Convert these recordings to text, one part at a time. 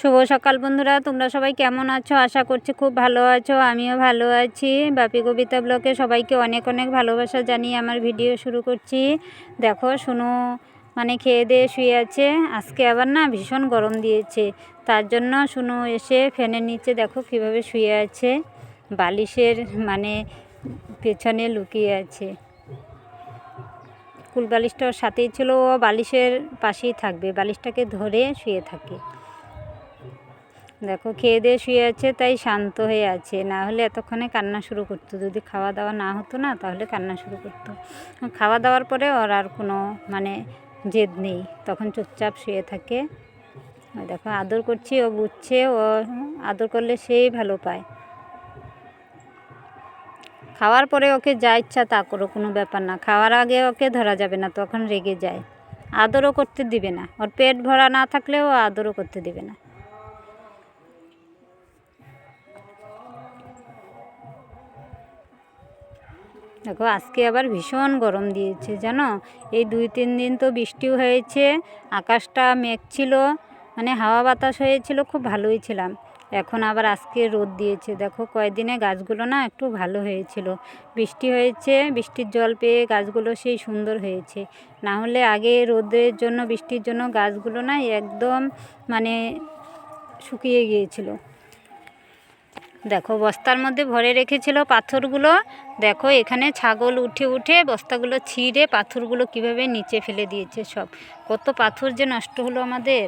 শুভ সকাল বন্ধুরা, তোমরা সবাই কেমন আছো? আশা করছি খুব ভালো আছো। আমিও ভালো আছি। বাপি কবিতা ব্লগে সবাইকে অনেক অনেক ভালোবাসা জানিয়ে আমার ভিডিও শুরু করছি। দেখো শুনো, খেয়ে দিয়ে শুয়ে আছে। আজকে আবার না ভীষণ গরম দিয়েছে, তার জন্য শুনো এসে ফ্যানের নিচে দেখো কিভাবে শুয়ে আছে, বালিশের পেছনে লুকিয়ে আছে। কুল বালিশটা ওর সাথেই ছিল, ও বালিশের পাশেই থাকবে, বালিশটাকে ধরে শুয়ে থাকে। দেখো খেয়ে দিয়ে শুয়ে আছে, তাই শান্ত হয়ে আছে, না হলে এতক্ষণে কান্না শুরু করতো। যদি খাওয়া দাওয়া না হতো না, তাহলে কান্না শুরু করতো। খাওয়া দাওয়ার পরে ওর আর কোনো জেদ নেই, তখন চুপচাপ শুয়ে থাকে। দেখো আদর করছি, ও বুঝছে, ও আদর করলে সেই ভালো পায়। খাওয়ার পরে ওকে যা ইচ্ছা তা করো, কোনো ব্যাপার না। খাওয়ার আগে ওকে ধরা যাবে না, তখন রেগে যায়, আদরও করতে দিবে না। ওর পেট ভরা না থাকলেও আদরও করতে দিবে না। দেখো আজকে আবার ভীষণ গরম দিয়েছে জানো। এই 2-3 দিন তো বৃষ্টিও হয়েছে, আকাশটা মেঘ ছিল, হাওয়া বাতাস হয়েছিল, খুব ভালোই ছিলাম। এখন আবার আজকে রোদ দিয়েছে। দেখো কয়েকদিনে গাছগুলো না একটু ভালো হয়েছিল, বৃষ্টি হয়েছে, বৃষ্টির জল পেয়ে গাছগুলো সেই সুন্দর হয়েছে। না হলে আগে রোদের জন্য, বৃষ্টির জন্য গাছগুলো না একদম শুকিয়ে গিয়েছিল। দেখো বস্তার মধ্যে ভরে রেখেছিল পাথরগুলো। দেখো এখানে ছাগল উঠে উঠে বস্তাগুলো ছিঁড়ে পাথরগুলো কিভাবে নিচে ফেলে দিয়েছে সব। কত পাথর যে নষ্ট হলো আমাদের।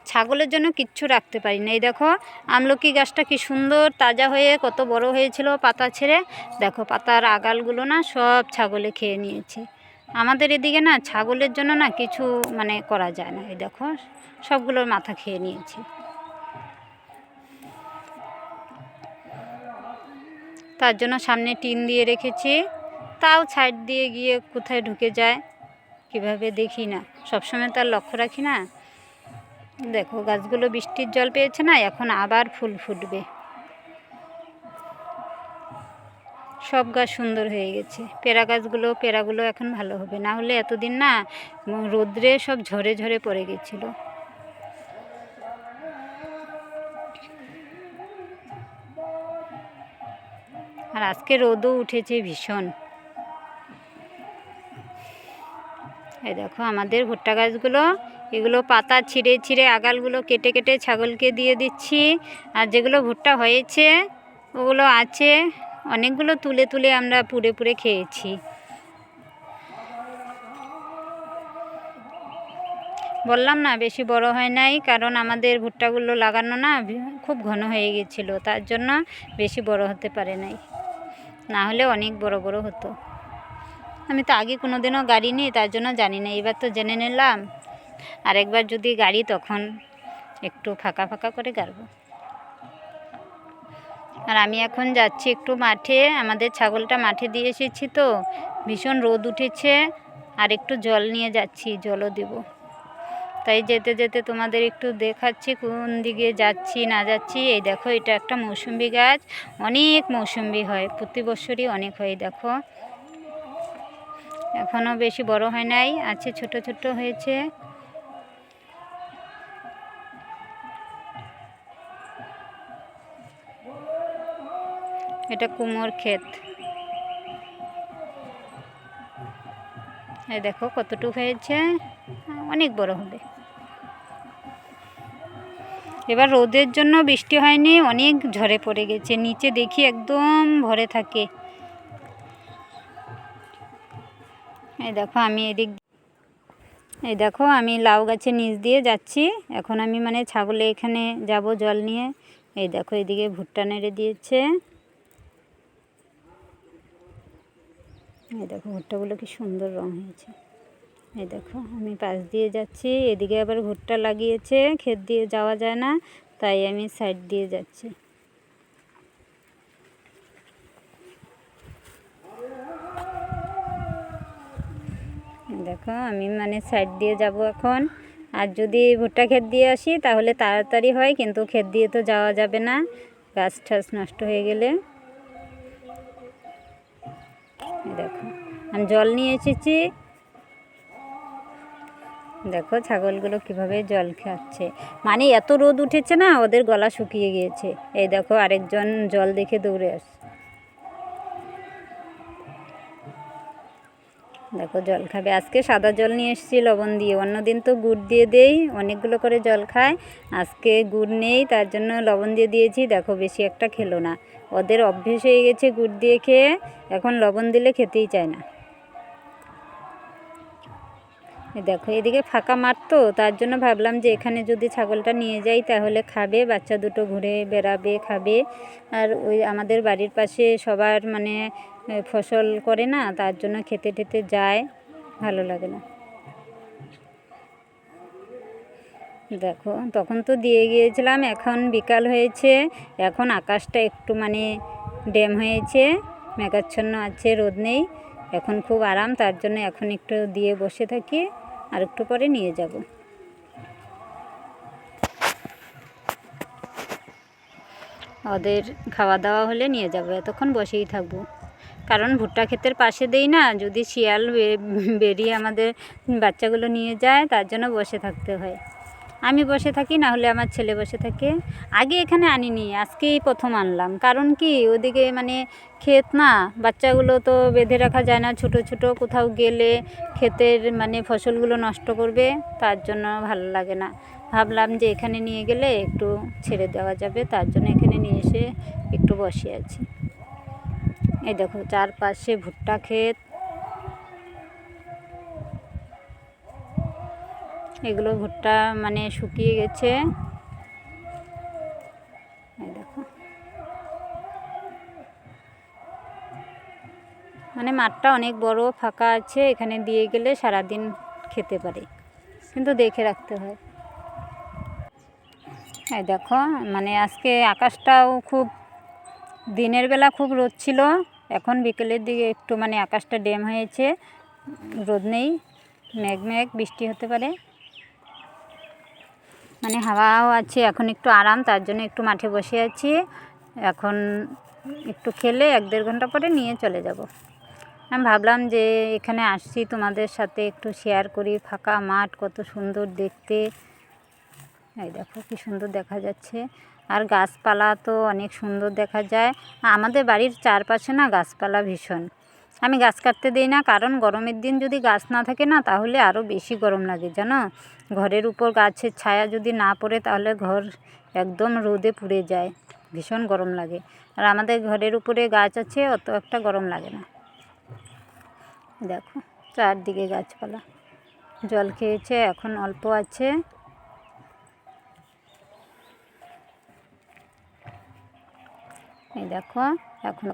ছাগলের জন্য কিচ্ছু রাখতে পারি না। এই দেখো আমলকি গাছটা কি সুন্দর তাজা হয়ে কত বড় হয়েছিল, পাতা ছেড়ে। দেখো পাতার আগালগুলো না সব ছাগলে খেয়ে নিয়েছে। আমাদের এদিকে না ছাগলের জন্য না কিছু করা যায় না। এই দেখো সবগুলোর মাথা খেয়ে নিয়েছে। তার জন্য সামনে টিন দিয়ে রেখেছি, তাও সাইড দিয়ে গিয়ে কোথায় ঢুকে যায় কিভাবে দেখি না, সবসময় তার লক্ষ্য রাখি না। দেখো গাছগুলো বৃষ্টির জল পেয়েছে না, এখন আবার ফুল ফুটবে। সব গাছ সুন্দর হয়ে গেছে। পেয়ারাগুলো এখন ভালো হবে, না হলে এতদিন না রোদ্রে সব ঝরে ঝরে পড়ে গেছিলো। আর আজকে রোদও উঠেছে ভীষণ। এই দেখো আমাদের ভুট্টা গাছগুলো, এগুলো পাতা ছিঁড়ে ছিঁড়ে আগালগুলো কেটে কেটে ছাগলকে দিয়ে দিচ্ছি। আর যেগুলো ভুট্টা হয়েছে ওগুলো আছে, অনেকগুলো তুলে তুলে আমরা পুড়ে পুড়ে খেয়েছি। বললাম না বেশি বড় হয় নাই, কারণ আমাদের ভুট্টাগুলো লাগানো না খুব ঘন হয়ে গেছিলো, তার জন্য বেশি বড় হতে পারে নাই, না হলে অনেক বড় বড় হতো। আমি তো আগে কোনো দিনও গাড়িনি, তার জন্য জানি না, এবার তো জেনে নিলাম। আর একবার যদি গাড়ি তখন একটু ফাঁকা ফাঁকা করে গাড়ব। আর আমি এখন যাচ্ছি একটু মাঠে, আমাদের ছাগলটা মাঠে দিয়ে এসেছি তো, ভীষণ রোদ উঠেছে, আর একটু জল নিয়ে যাচ্ছি, জলও দেব। তাই যেতে যেতে তোমাদের একটু দেখাচ্ছি কোন দিকে যাচ্ছি না যাচ্ছি। এই দেখো এটা একটা মৌসুম্বি গাছ, অনেক মৌসুম্বি হয়, প্রতি বছরই অনেক হয়। দেখো এখনও বেশি বড় হয় নাই, আছে ছোট ছোট হয়েছে। এটা কুমোর ক্ষেত। এই দেখো কতটুকু হয়েছে, অনেক বড় হবে। এবার রোদের জন্য বৃষ্টি হয়নি, অনেক ঝরে পড়ে গেছে, নিচে দেখি একদম ভরে থাকে। এই দেখো আমি লাউ গাছের নিচ দিয়ে যাচ্ছি। এখন আমি ছাগলে এখানে যাব জল নিয়ে। এই দেখো এদিকে ভুট্টা নেড়ে দিয়েছে। এই দেখো ভুট্টাগুলো কি সুন্দর রং হয়েছে। এই দেখো আমি পাশ দিয়ে যাচ্ছি, এদিকে আবার ভুট্টা লাগিয়েছে, ক্ষেত দিয়ে যাওয়া যায় না, তাই আমি সাইড দিয়ে যাচ্ছি। দেখো আমি সাইড দিয়ে যাব এখন। আর যদি ভুট্টা ক্ষেত দিয়ে আসি তাহলে তাড়াতাড়ি হয়, কিন্তু ক্ষেত দিয়ে তো যাওয়া যাবে না, গাছ ঠাছ নষ্ট হয়ে গেলে। দেখো আমি জল নিয়ে এসেছি, দেখো ছাগলগুলো কিভাবে জল খাচ্ছে, মানে এত রোদ উঠেছে না, ওদের গলা শুকিয়ে গিয়েছে। এই দেখো আরেকজন জল দেখে দৌড়ে আসছে। দেখো জল খাবে, আজকে সাদা জল নিয়ে এসেছি লবণ দিয়ে, অন্যদিন তো গুড় দিয়ে দেই, অনেকগুলো করে জল খায়। আজকে গুড় নেই, তার জন্য লবণ দিয়ে দিয়েছি। দেখো বেশি একটা খেলো না, ওদের অভ্যেস হয়ে গেছে গুড় দিয়ে খেয়ে, এখন লবণ দিলে খেতেই চায় না। দেখো এদিকে ফাঁকা মাঠ তো, তার জন্য ভাবলাম যে এখানে যদি ছাগলটা নিয়ে যাই তাহলে খাবে, বাচ্চা দুটো ঘুরে বেড়াবে, খাবে। আর ওই আমাদের বাড়ির পাশে সবার মানে ফসল করে না, তার জন্য খেতে টেতে যায়, ভালো লাগে না। দেখো তখন তো দিয়ে গিয়েছিলাম, এখন বিকাল হয়েছে, এখন আকাশটা একটু মানে ড্যাম হয়েছে, মেঘাচ্ছন্ন আছে, রোদ নেই, এখন খুব আরাম, তার জন্য এখন একটু দিয়ে বসে থাকি, আর একটু পরে নিয়ে যাব। ওদের খাওয়া দাওয়া হলে নিয়ে যাব, এতক্ষণ বসেই থাকবো, কারণ ভুট্টা ক্ষেতের পাশে দেই না, যদি শিয়াল বেরিয়ে আমাদের বাচ্চাগুলো নিয়ে যায়, তার জন্য বসে থাকতে হয়। আমি বসে থাকি, না হলে আমার ছেলে বসে থাকে। আগে এখানে আনিনি, আজকেই প্রথম আনলাম, কারণ কি ওদিকে মানে ক্ষেত না, বাচ্চাগুলো তো বেঁধে রাখা যায় না, ছোটো ছোটো, কোথাও গেলে ক্ষেতের মানে ফসলগুলো নষ্ট করবে, তার জন্য ভালো লাগে না। ভাবলাম যে এখানে নিয়ে গেলে একটু ছেড়ে দেওয়া যাবে, তার জন্য এখানে নিয়ে এসে একটু বসে আছি। এই দেখো চারপাশে ভুট্টা ক্ষেত, এগুলো ভুট্টা মানে শুকিয়ে গেছে। এই দেখো মানে মাঠটা অনেক বড়, ফাঁকা আছে, এখানে দিয়ে গেলে সারাদিন খেতে পারে, কিন্তু দেখে রাখতে হয়। এই দেখো মানে আজকে আকাশটাও খুব, দিনের বেলা খুব রোদ ছিল, এখন বিকেলের দিকে একটু মানে আকাশটা ড্যাম হয়েছে, রোদ নেই, মেঘ মেঘ, বৃষ্টি হতে পারে, মানে হাওয়াও আছে, এখন একটু আরাম, তার জন্য একটু মাঠে বসে আছি। এখন একটু খেলে 1-1.5 ঘন্টা পরে নিয়ে চলে যাব। আমি ভাবলাম যে এখানে আসছি তোমাদের সাথে একটু শেয়ার করি, ফাঁকা মাঠ কত সুন্দর দেখতে। এই দেখো কি সুন্দর দেখা যাচ্ছে, আর গাছপালা তো অনেক সুন্দর দেখা যায়। আমাদের বাড়ির চারপাশে না গাছপালা ভীষণ, আমি গাছ কাটতে দিই না, কারণ গরমের দিন যদি গাছ না থাকে না, তাহলে আরও বেশি গরম লাগে জানো। ঘরের উপর গাছের ছায়া যদি না পড়ে, তাহলে ঘর একদম রোদে পুড়ে যায়, ভীষণ গরম লাগে। আর আমাদের ঘরের উপরে গাছ আছে, অত একটা গরম লাগে না। দেখো চারদিকে গাছপালা, জল খেয়েছে, এখন অল্প আছে। এই দেখো এখন